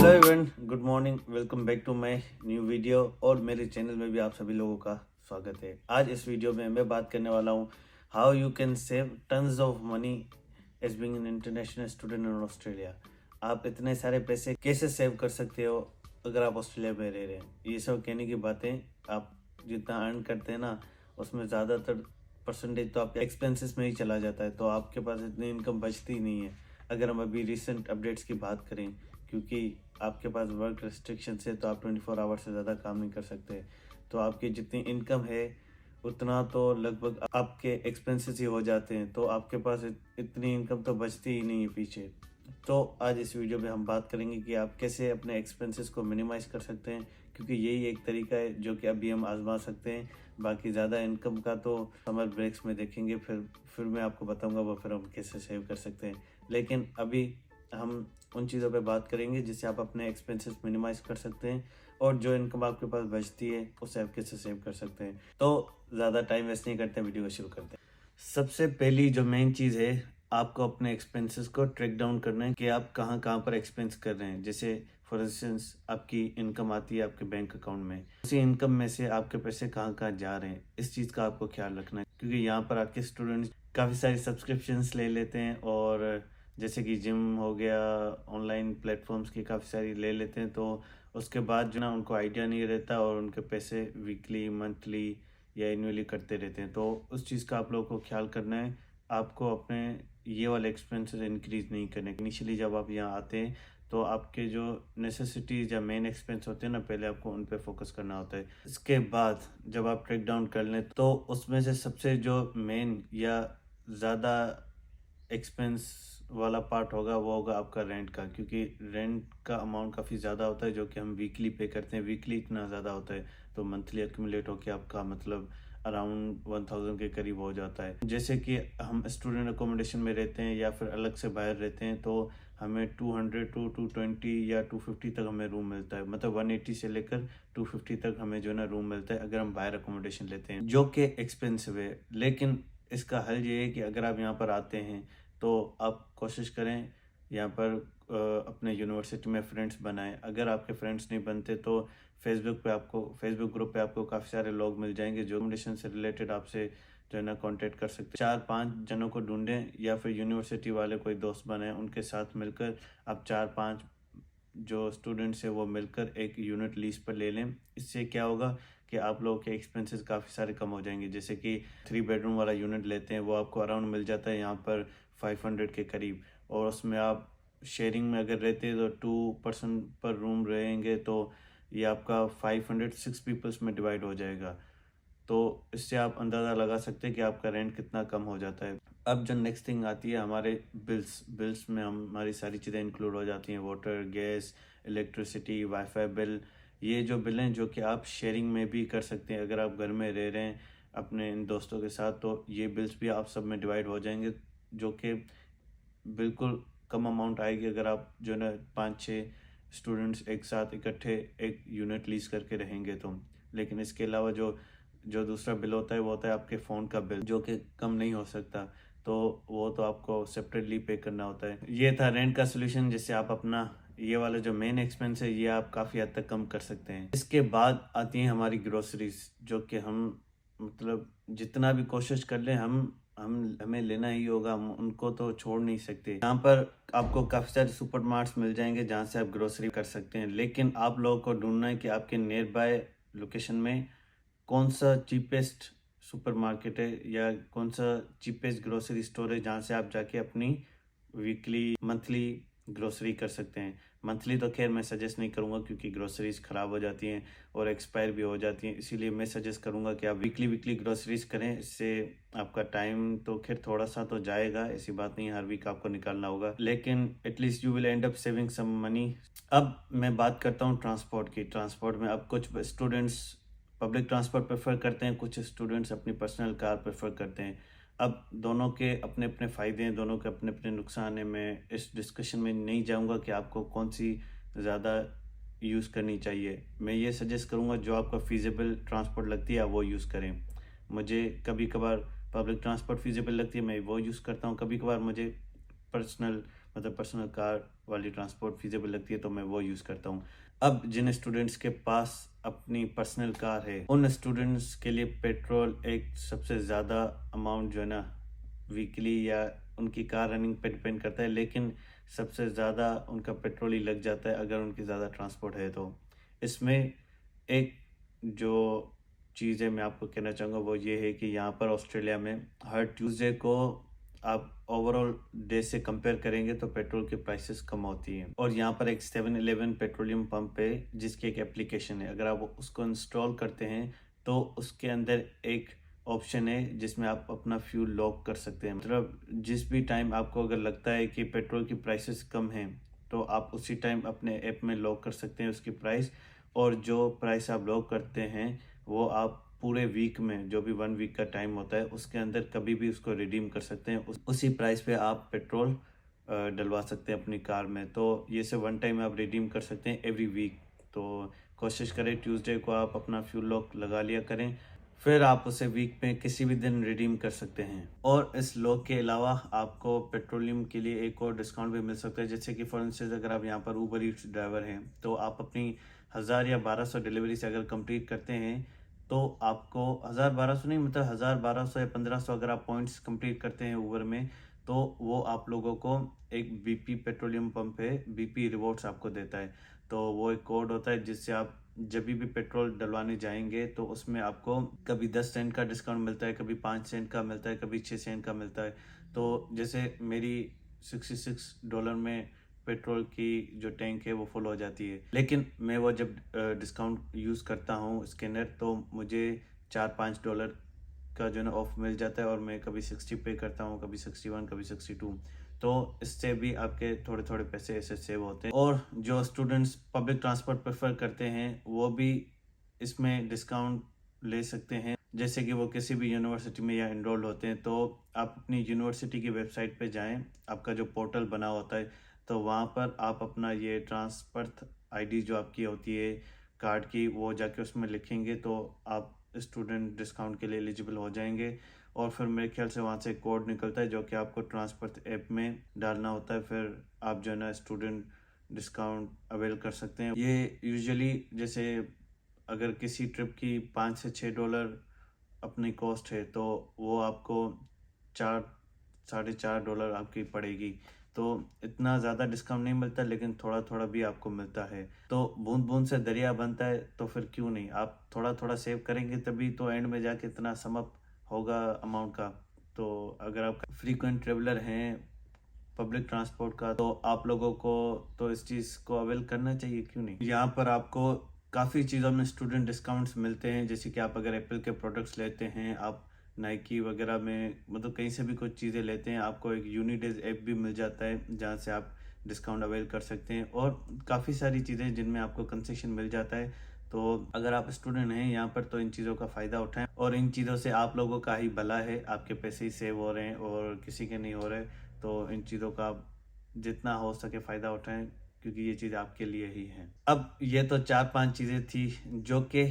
Hello everyone, good morning. Welcome back to my new video और मेरे channel में भी आप सभी लोगों का स्वागत है। आज इस वीडियो में मैं बात करने वाला हूँ how you can save tons of money as being an international student in Australia. आप इतने सारे पैसे कैसे सेव कर सकते हो अगर आप ऑस्ट्रेलिया में रह रहे हैं। ये सब कहने की बातें, आप जितना अर्न करते हैं ना उसमें ज़्यादातर परसेंटेज तो आपके एक्सपेंसेस में ही चला जाता है, तो आपके पास इतनी इनकम बचती ही नहीं है। अगर हम अभी रिसेंट अपडेट्स की बात करें, क्योंकि आपके पास वर्क रेस्ट्रिक्शन है तो आप 24 आवर से ज़्यादा काम नहीं कर सकते, तो आपकी जितनी इनकम है उतना तो लगभग आपके एक्सपेंसेस ही हो जाते हैं, तो आपके पास इतनी इनकम तो बचती ही नहीं है पीछे। तो आज इस वीडियो में हम बात करेंगे कि आप कैसे अपने एक्सपेंसेस को मिनिमाइज कर सकते हैं, क्योंकि यही एक तरीका है जो कि अभी हम आजमा सकते हैं। बाकी ज़्यादा इनकम का तो समर ब्रेक्स में देखेंगे, फिर मैं आपको बताऊंगा वो फिर हम कैसे सेव कर सकते हैं। लेकिन अभी हम उन चीज़ों पे बात करेंगे जिससे आप अपने एक्सपेंसेस मिनिमाइज कर सकते हैं और जो इनकम आपके पास बचती है उसे आप कैसे सेव कर सकते हैं। तो ज़्यादा टाइम वेस्ट नहीं करते, वीडियो को शुरू करते हैं। सबसे पहली जो मेन चीज़ है, आपको अपने एक्सपेंसेस को ट्रैक डाउन करना है कि आप कहाँ कहाँ पर एक्सपेंस कर रहे हैं। जैसे फॉर इंस्टेंस आपकी इनकम आती है आपके बैंक अकाउंट में, उसी इनकम में से आपके पैसे कहाँ कहाँ जा रहे हैं, इस चीज़ का आपको ख्याल रखना है। क्योंकि यहाँ पर आपके स्टूडेंट्स काफ़ी सारी सब्सक्रिप्शंस ले लेते हैं, और जैसे कि जिम हो गया, ऑनलाइन प्लेटफॉर्म्स की काफ़ी सारी ले लेते हैं, तो उसके बाद जो ना उनको आइडिया नहीं रहता और उनके पैसे वीकली, मंथली या एनुअली कटते रहते हैं। तो उस चीज़ का आप लोगों को ख्याल करना है। आपको अपने ये वाले एक्सपेंसेस इंक्रीज नहीं करने। इनिशियली जब आप यहाँ आते हैं तो आपके जो नेसेसिटीज़ या मेन एक्सपेंस होते हैं ना, पहले आपको उन पे फोकस करना होता है। इसके बाद जब आप ट्रेक डाउन कर लें तो उसमें से सबसे जो मेन या ज़्यादा एक्सपेंस वाला पार्ट होगा वो होगा आपका रेंट का, क्योंकि रेंट का अमाउंट काफ़ी ज़्यादा होता है जो कि हम वीकली पे करते हैं। वीकली इतना ज़्यादा होता है तो मंथली एक्यूमुलेट होकर आपका मतलब अराउंड 1000 के करीब हो जाता है। जैसे कि हम स्टूडेंट अकोमोडेशन में रहते हैं या फिर अलग से बाहर रहते हैं तो हमें 200 टू 220 या 250 तक हमें रूम मिलता है। मतलब 180 से लेकर 250 तक हमें जो है ना रूम मिलता है अगर हम बाहर अकोमोडेशन लेते हैं, जो कि एक्सपेंसिव है। लेकिन इसका हल ये है कि अगर आप यहाँ पर आते हैं तो आप कोशिश करें यहाँ पर अपने यूनिवर्सिटी में फ्रेंड्स बनाएं। अगर आपके फ्रेंड्स नहीं बनते तो फेसबुक ग्रुप पे आपको काफ़ी सारे लोग मिल जाएंगे जो अकोमोडेशन से रिलेटेड आपसे जो है ना कांटेक्ट कर सकते हैं। 4-5 जनों को ढूंढें या फिर यूनिवर्सिटी वाले कोई दोस्त बनाएं, उनके साथ मिलकर आप 4-5 जो स्टूडेंट्स है वो मिलकर एक यूनिट लीज पर ले लें। इससे क्या होगा कि आप लोगों के एक्सपेंसेस काफ़ी सारे कम हो जाएंगे। जैसे कि 3 बेडरूम वाला यूनिट लेते हैं वो आपको अराउंड मिल जाता है यहाँ पर 500 के करीब, और उसमें आप शेयरिंग में अगर रहते हैं तो 2 पर्सन पर रूम रहेंगे तो ये आपका 500 6 पीपल्स में डिवाइड हो जाएगा। तो इससे आप अंदाज़ा लगा सकते हैं कि आपका रेंट कितना कम हो जाता है। अब जो नेक्स्ट थिंग आती है हमारे बिल्स में हमारी सारी चीज़ें इंक्लूड हो जाती हैं, water, gas, electricity, wifi bill. ये जो बिल हैं जो कि आप शेयरिंग में भी कर सकते हैं अगर आप घर में रह रहे हैं अपने इन दोस्तों के साथ, तो ये बिल्स भी आप सब में डिवाइड हो जाएंगे, जो कि बिल्कुल कम अमाउंट आएगी अगर आप जो है ना 5-6 स्टूडेंट्स एक साथ इकट्ठे एक यूनिट लीज करके रहेंगे तो। लेकिन इसके अलावा जो जो दूसरा बिल होता है वो होता है आपके फ़ोन का बिल, जो कि कम नहीं हो सकता, तो वो तो आपको सेपरेटली पे करना होता है। ये था रेंट का सोल्यूशन, जिससे आप अपना ये वाला जो मेन एक्सपेंस है ये आप काफ़ी हद तक कम कर सकते हैं। इसके बाद आती हैं हमारी ग्रोसरीज, जो कि हम मतलब जितना भी कोशिश कर लें हमें लेना ही होगा, हम उनको तो छोड़ नहीं सकते। यहाँ पर आपको काफ़ी सारे सुपर मार्ट्स मिल जाएंगे जहाँ से आप ग्रोसरी कर सकते हैं, लेकिन आप लोगों को ढूंढना है कि आपके नियर बाय लोकेशन में कौन सा चीपेस्ट सुपर मार्केट है या कौन सा चीपेस्ट ग्रोसरी स्टोर है जहाँ से आप जाके अपनी वीकली, मंथली ग्रोसरी कर सकते हैं। मंथली तो खैर मैं सजेस्ट नहीं करूँगा क्योंकि ग्रोसरीज ख़राब हो जाती हैं और एक्सपायर भी हो जाती हैं, इसीलिए मैं सजेस्ट करूँगा कि आप वीकली ग्रोसरीज करें। इससे आपका टाइम तो खैर थोड़ा सा तो जाएगा, ऐसी बात नहीं हर वीक आपको निकालना होगा, लेकिन at least you will end up saving some money. अब मैं बात करता हूँ ट्रांसपोर्ट की। ट्रांसपोर्ट में अब कुछ स्टूडेंट्स पब्लिक ट्रांसपोर्ट प्रेफर करते हैं, कुछ स्टूडेंट्स अपनी पर्सनल कार प्रेफर करते हैं। अब दोनों के अपने अपने फ़ायदे हैं, दोनों के अपने अपने नुकसान हैं। मैं इस डिस्कशन में नहीं जाऊंगा कि आपको कौन सी ज़्यादा यूज़ करनी चाहिए। मैं ये सजेस्ट करूंगा जो आपको फीजिबल ट्रांसपोर्ट लगती है आप वो यूज़ करें। मुझे कभी कभार पब्लिक ट्रांसपोर्ट फीजिबल लगती है, मैं वो यूज़ करता हूँ। कभी कभार मुझे पर्सनल कार वाली ट्रांसपोर्ट फीजेबल लगती है तो मैं वो यूज़ करता हूँ। अब जिन स्टूडेंट्स के पास अपनी पर्सनल कार है, उन स्टूडेंट्स के लिए पेट्रोल एक सबसे ज़्यादा अमाउंट जो है ना वीकली या उनकी कार रनिंग पे डिपेंड करता है, लेकिन सबसे ज़्यादा उनका पेट्रोल ही लग जाता है अगर उनकी ज़्यादा ट्रांसपोर्ट है तो। इसमें एक जो चीज़ है मैं आपको कहना चाहूँगा वो ये है कि यहाँ पर ऑस्ट्रेलिया में हर ट्यूसडे को आप ओवरऑल डे से कंपेयर करेंगे तो पेट्रोल की प्राइसेस कम होती हैं। और यहाँ पर एक 7-Eleven पेट्रोलियम पंप है जिसकी एक एप्लीकेशन है, अगर आप उसको इंस्टॉल करते हैं तो उसके अंदर एक ऑप्शन है जिसमें आप अपना फ्यूल लॉक कर सकते हैं। मतलब जिस भी टाइम आपको अगर लगता है कि पेट्रोल की प्राइसेस कम हैं तो आप उसी टाइम अपने ऐप में लॉक कर सकते हैं उसकी प्राइस, और जो प्राइस आप लॉक करते हैं वो आप पूरे वीक में जो भी 1 वीक का टाइम होता है उसके अंदर कभी भी उसको रिडीम कर सकते हैं। उसी प्राइस पे आप पेट्रोल डलवा सकते हैं अपनी कार में। तो ये से वन टाइम आप रिडीम कर सकते हैं एवरी वीक। तो कोशिश करें ट्यूसडे को आप अपना फ्यूल लॉक लगा लिया करें, फिर आप उसे वीक में किसी भी दिन रिडीम कर सकते हैं। और इस लॉक के अलावा आपको पेट्रोलियम के लिए एक और डिस्काउंट भी मिल सकता है, जैसे कि फॉर इंस्टेंस अगर आप यहाँ पर ऊबर ईट्स ड्राइवर हैं तो आप अपनी 1000 या 1200 डिलीवरी से अगर कंप्लीट करते हैं तो आपको 1000-1200 नहीं, मतलब 1000-1200 या 1500 अगर आप पॉइंट्स कंप्लीट करते हैं ऊबर में तो वो आप लोगों को एक बीपी पेट्रोलियम पंप है, बीपी रिवॉर्ड्स आपको देता है। तो वो एक कोड होता है जिससे आप जब भी पेट्रोल डलवाने जाएंगे तो उसमें आपको कभी 10 सेंट का डिस्काउंट मिलता है, कभी 5 सेंट का मिलता है, कभी 6 सेंट का मिलता है। तो जैसे मेरी $66 में पेट्रोल की जो टैंक है वो फुल हो जाती है, लेकिन मैं वो जब डिस्काउंट यूज़ करता हूँ स्कैनर तो मुझे $4-5 का जो है ना ऑफ मिल जाता है, और मैं कभी 60 पे करता हूँ, कभी 61, कभी 62। तो इससे भी आपके थोड़े थोड़े पैसे ऐसे सेव होते हैं। और जो स्टूडेंट्स पब्लिक ट्रांसपोर्ट प्रेफर करते हैं वो भी इसमें डिस्काउंट ले सकते हैं, जैसे कि वो किसी भी यूनिवर्सिटी में या इनरोल्ड होते हैं तो आप अपनी यूनिवर्सिटी की वेबसाइट पे जाएं, आपका जो पोर्टल बना होता है तो वहाँ पर आप अपना ये ट्रांसपर्थ आईडी जो आपकी होती है कार्ड की वो जाके उसमें लिखेंगे तो आप स्टूडेंट डिस्काउंट के लिए एलिजिबल हो जाएंगे। और फिर मेरे ख्याल से वहाँ से कोड निकलता है जो कि आपको ट्रांसपर्थ ऐप में डालना होता है, फिर आप जो है ना स्टूडेंट डिस्काउंट अवेल कर सकते हैं। ये यूजुअली जैसे अगर किसी ट्रिप की $5 से $6 अपनी कॉस्ट है तो वो आपको 4-4.5 डॉलर आपकी पड़ेगी। तो इतना ज़्यादा डिस्काउंट नहीं मिलता, लेकिन थोड़ा थोड़ा भी आपको मिलता है। तो बूंद बूंद से दरिया बनता है, तो फिर क्यों नहीं आप थोड़ा थोड़ा सेव करेंगे तभी तो एंड में जाके इतना सम अप होगा अमाउंट का। तो अगर आप फ्रीक्वेंट ट्रेवलर हैं पब्लिक ट्रांसपोर्ट का तो आप लोगों को तो इस चीज़ को अवेल करना चाहिए, क्यों नहीं। यहाँ पर आपको काफ़ी चीज़ों में स्टूडेंट डिस्काउंट्स मिलते हैं, जैसे कि आप अगर एप्पल के प्रोडक्ट्स लेते हैं, आप नाइकी वगैरह में मतलब कहीं से भी कुछ चीज़ें लेते हैं, आपको एक यूनिडेज ऐप भी मिल जाता है जहाँ से आप डिस्काउंट अवेल कर सकते हैं। और काफ़ी सारी चीज़ें जिनमें आपको कंसेशन मिल जाता है। तो अगर आप स्टूडेंट हैं यहाँ पर तो इन चीज़ों का फ़ायदा उठाएं, और इन चीज़ों से आप लोगों का ही भला है, आपके पैसे ही सेव हो रहे हैं और किसी के नहीं हो रहे। तो इन चीज़ों का आप जितना हो सके फ़ायदा उठाएं, क्योंकि ये चीज़ आपके लिए ही है। अब ये तो 4-5 चीज़ें थी जो कि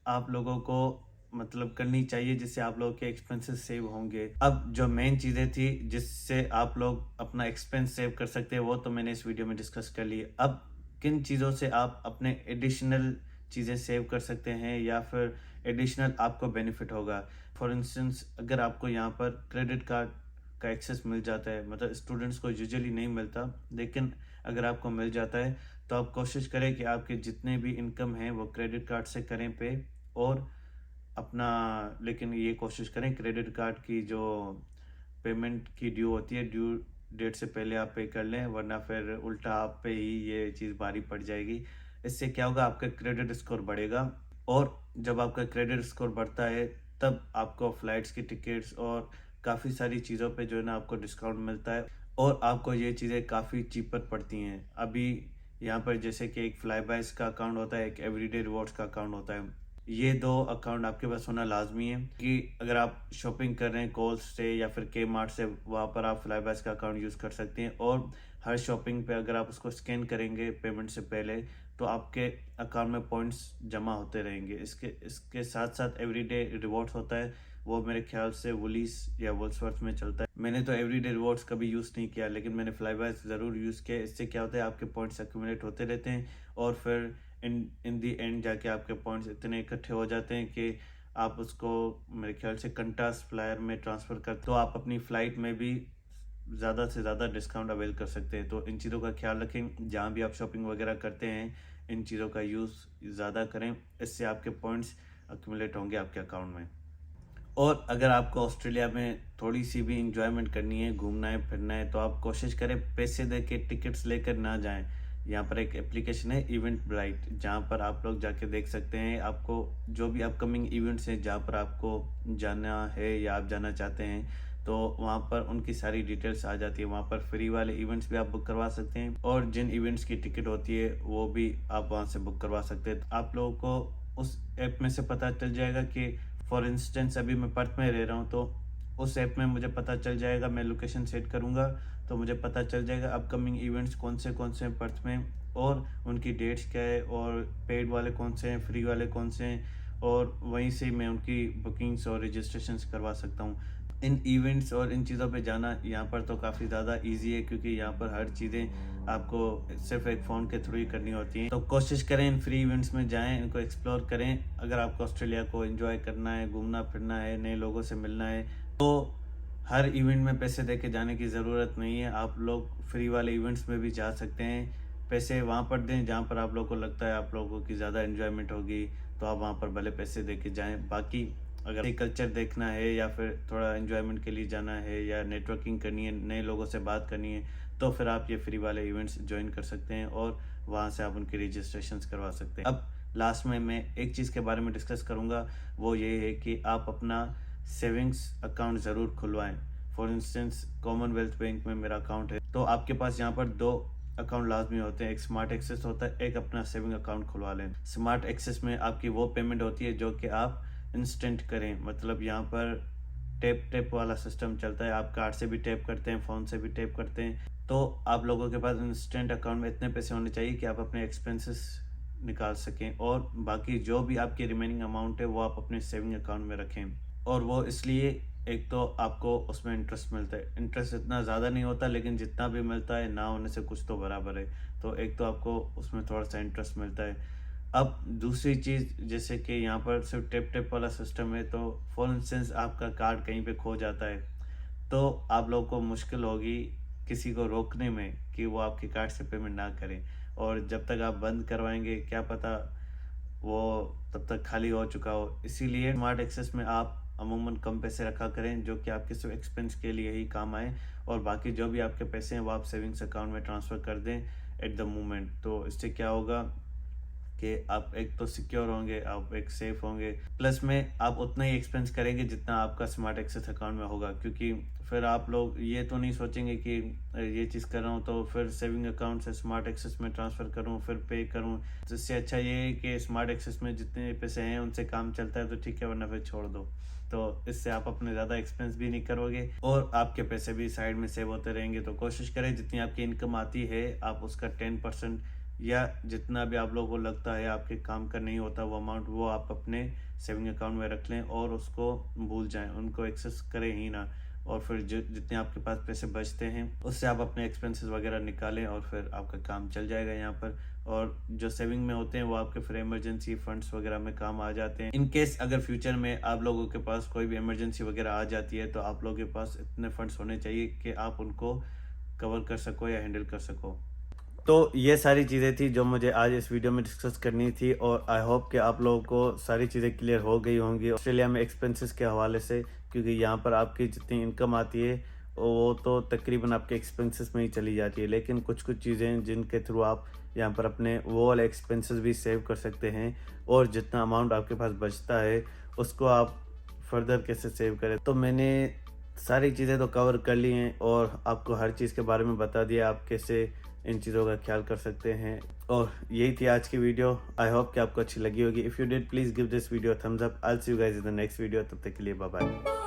आप लोगों को मतलब करनी चाहिए जिससे आप लोगों के एक्सपेंसेस सेव होंगे। अब जो मेन चीज़ें थी जिससे आप लोग अपना एक्सपेंस सेव कर सकते हैं वो तो मैंने इस वीडियो में डिस्कस कर ली। अब किन चीज़ों से आप अपने एडिशनल चीज़ें सेव कर सकते हैं या फिर एडिशनल आपको बेनिफिट होगा। फॉर इंस्टेंस अगर आपको यहाँ पर क्रेडिट कार्ड का एक्सेस मिल जाता है, मतलब स्टूडेंट्स को यूजुअली नहीं मिलता, लेकिन अगर आपको मिल जाता है तो आप कोशिश करें कि आपके जितने भी इनकम हैं वो क्रेडिट कार्ड से करें पे, और अपना लेकिन ये कोशिश करें क्रेडिट कार्ड की जो पेमेंट की ड्यू होती है ड्यू डेट से पहले आप पे कर लें, वरना फिर उल्टा आप पे ही ये चीज़ भारी पड़ जाएगी। इससे क्या होगा, आपका क्रेडिट स्कोर बढ़ेगा, और जब आपका क्रेडिट स्कोर बढ़ता है तब आपको फ्लाइट्स की टिकट्स और काफ़ी सारी चीज़ों पे जो है ना आपको डिस्काउंट मिलता है, और आपको ये चीज़ें काफ़ी चीपर पड़ती हैं। अभी यहाँ पर जैसे कि एक फ्लाई बाइज का अकाउंट होता है, एक एवरीडे रिवॉर्ड्स का अकाउंट होता है। ये 2 अकाउंट आपके पास होना लाजमी है कि अगर आप शॉपिंग कर रहे हैं कोल्स से या फिर के मार्ट से, वहाँ पर आप फ्लाई बाइज का अकाउंट यूज़ कर सकते हैं, और हर शॉपिंग पे अगर आप उसको स्कैन करेंगे पेमेंट से पहले तो आपके अकाउंट में पॉइंट्स जमा होते रहेंगे। इसके साथ साथ एवरीडे रिवॉर्ड्स होता है, वो मेरे ख्याल से वुलीस या वोल्सवर्थ में चलता है। मैंने तो एवरीडे रिवॉर्ड्स कभी यूज़ नहीं किया, लेकिन मैंने फ्लाईबाइज ज़रूर यूज़ किया। इससे क्या होता है, आपके पॉइंट्स एक्यूमुलेट होते रहते हैं और फिर इन दी एंड जाके आपके पॉइंट्स इतने इकट्ठे हो जाते हैं कि आप उसको मेरे ख्याल से कंटास फ्लायर में ट्रांसफ़र कर, तो आप अपनी फ़्लाइट में भी ज़्यादा से ज़्यादा डिस्काउंट अवेल कर सकते हैं। तो इन चीज़ों का ख्याल रखें, जहाँ भी आप शॉपिंग वगैरह करते हैं इन चीज़ों का यूज़ ज़्यादा करें, इससे आपके पॉइंट्स अक्यूमुलेट होंगे आपके अकाउंट में। और अगर आपको ऑस्ट्रेलिया में थोड़ी सी भी इंजॉयमेंट करनी है, घूमना है फिरना है, तो आप कोशिश करें पैसे दे के टिकट्स लेकर ना जाएं। यहाँ पर एक एप्लीकेशन है इवेंट ब्राइट, जहाँ पर आप लोग जाके देख सकते हैं आपको जो भी अपकमिंग इवेंट्स हैं जहाँ पर आपको जाना है या आप जाना चाहते हैं, तो वहाँ पर उनकी सारी डिटेल्स आ जाती है। वहाँ पर फ्री वाले इवेंट्स भी आप बुक करवा सकते हैं और जिन इवेंट्स की टिकट होती है वो भी आप वहाँ से बुक करवा सकते हैं। आप लोगों को उस ऐप में से पता चल जाएगा कि फॉर इंस्टेंस अभी मैं पर्थ में रह रहा हूँ, तो उस ऐप में मुझे पता चल जाएगा, मैं लोकेशन सेट करूँगा तो मुझे पता चल जाएगा अपकमिंग इवेंट्स कौन से हैं पर्थ में और उनकी डेट्स क्या है और पेड वाले कौन से हैं, फ्री वाले कौन से हैं, और वहीं से मैं उनकी बुकिंग्स और रजिस्ट्रेशंस करवा सकता हूँ। इन इवेंट्स और इन चीज़ों पे जाना यहाँ पर तो काफ़ी ज़्यादा इजी है, क्योंकि यहाँ पर हर चीज़ें आपको सिर्फ एक फ़ोन के थ्रू ही करनी होती हैं। तो कोशिश करें इन फ्री इवेंट्स में जाएं, इनको एक्सप्लोर करें। अगर आपको ऑस्ट्रेलिया को एंजॉय करना है, घूमना फिरना है, नए लोगों से मिलना है, तो हर इवेंट में पैसे दे के जाने की ज़रूरत नहीं है। आप लोग फ्री वाले इवेंट्स में भी जा सकते हैं। पैसे वहाँ पर दें जहाँ पर आप लोगों को लगता है आप लोगों की ज़्यादा एंजॉयमेंट होगी, तो आप वहाँ पर भले पैसे दे के जाएँ। बाकी अगर एक कल्चर देखना है या फिर थोड़ा एंजॉयमेंट के लिए जाना है या नेटवर्किंग करनी है, नए लोगों से बात करनी है, तो फिर आप ये फ्री वाले इवेंट्स ज्वाइन कर सकते हैं और वहाँ से आप उनकी रजिस्ट्रेशंस करवा सकते हैं। अब लास्ट में मैं एक चीज़ के बारे में डिस्कस करूँगा, वो ये है कि आप अपना सेविंग्स अकाउंट ज़रूर खुलवाएं। फॉर इंस्टेंस कॉमनवेल्थ बैंक में मेरा अकाउंट है, तो आपके पास यहाँ पर 2 अकाउंट लाजमी होते हैं, एक स्मार्ट एक्सेस होता है, एक अपना सेविंग अकाउंट खुलवा लें। स्मार्ट एक्सेस में आपकी वो पेमेंट होती है जो कि आप इंस्टेंट करें, मतलब यहाँ पर टैप वाला सिस्टम चलता है, आप कार्ड से भी टैप करते हैं, फ़ोन से भी टैप करते हैं। तो आप लोगों के पास इंस्टेंट अकाउंट में इतने पैसे होने चाहिए कि आप अपने एक्सपेंसेस निकाल सकें, और बाकी जो भी आपकी रिमेनिंग अमाउंट है वो आप अपने सेविंग अकाउंट में रखें। और वो इसलिए, एक तो आपको उसमें इंटरेस्ट मिलता है, इंटरेस्ट इतना ज़्यादा नहीं होता, लेकिन जितना भी मिलता है ना होने से कुछ तो बराबर है, तो एक तो आपको उसमें थोड़ा सा इंटरेस्ट मिलता है। अब दूसरी चीज़, जैसे कि यहाँ पर सिर्फ टैप वाला सिस्टम है, तो फॉर इंस्टेंस आपका कार्ड कहीं पे खो जाता है, तो आप लोगों को मुश्किल होगी किसी को रोकने में कि वो आपके कार्ड से पेमेंट ना करें, और जब तक आप बंद करवाएंगे क्या पता वो तब तक खाली हो चुका हो। इसीलिए स्मार्ट एक्सेस में आप अमूमन कम पैसे रखा करें जो कि आपके सिर्फ एक्सपेंस के लिए ही काम आए, और बाकी जो भी आपके पैसे हैं वो आप सेविंग्स अकाउंट में ट्रांसफ़र कर दें एट द मोमेंट। तो इससे क्या होगा कि आप एक तो सिक्योर होंगे, आप एक सेफ होंगे, प्लस में आप उतना ही एक्सपेंस करेंगे जितना आपका स्मार्ट एक्सेस अकाउंट में होगा, क्योंकि फिर आप लोग ये तो नहीं सोचेंगे कि ये चीज़ कर रहा हूँ तो फिर सेविंग अकाउंट से स्मार्ट एक्सेस में ट्रांसफ़र करूँ फिर पे करूँ। तो इससे अच्छा ये है कि स्मार्ट एक्सेस में जितने पैसे हैं उनसे काम चलता है तो ठीक है, वरना फिर छोड़ दो। तो इससे आप अपने ज़्यादा एक्सपेंस भी नहीं करोगे और आपके पैसे भी साइड में सेव होते रहेंगे। तो कोशिश करें जितनी आपकी इनकम आती है आप उसका 10% या जितना भी आप लोगों को लगता है आपके काम का नहीं होता वो अमाउंट, वो आप अपने सेविंग अकाउंट में रख लें और उसको भूल जाएं, उनको एक्सेस करें ही ना। और फिर जितने आपके पास पैसे बचते हैं उससे आप अपने एक्सपेंसेस वगैरह निकालें और फिर आपका काम चल जाएगा यहाँ पर। और जो सेविंग में होते हैं वो आपके फिर इमरजेंसी फंड्स वगैरह में काम आ जाते हैं। इन केस अगर फ्यूचर में आप लोगों के पास कोई भी इमरजेंसी वगैरह आ जाती है तो आप लोगों के पास इतने फंड्स होने चाहिए कि आप उनको कवर कर सको या हैंडल कर सको। तो ये सारी चीज़ें थी जो मुझे आज इस वीडियो में डिस्कस करनी थी, और आई होप कि आप लोगों को सारी चीज़ें क्लियर हो गई होंगी ऑस्ट्रेलिया में एक्सपेंसेस के हवाले से, क्योंकि यहाँ पर आपकी जितनी इनकम आती है वो तो तकरीबन आपके एक्सपेंसेस में ही चली जाती है, लेकिन कुछ चीज़ें जिनके थ्रू आप यहाँ पर अपने वो वाले एक्सपेंसेस भी सेव कर सकते हैं, और जितना अमाउंट आपके पास बचता है उसको आप फर्दर कैसे सेव करें। तो मैंने सारी चीज़ें तो कवर कर ली हैं और आपको हर चीज़ के बारे में बता दिया आप कैसे इन चीज़ों का ख्याल कर सकते हैं। और यही थी आज की वीडियो। आई होप कि आपको अच्छी लगी होगी। If you did please give this video Thums up. I will see you guys in the next video. तब तक के लिए बाय बाय।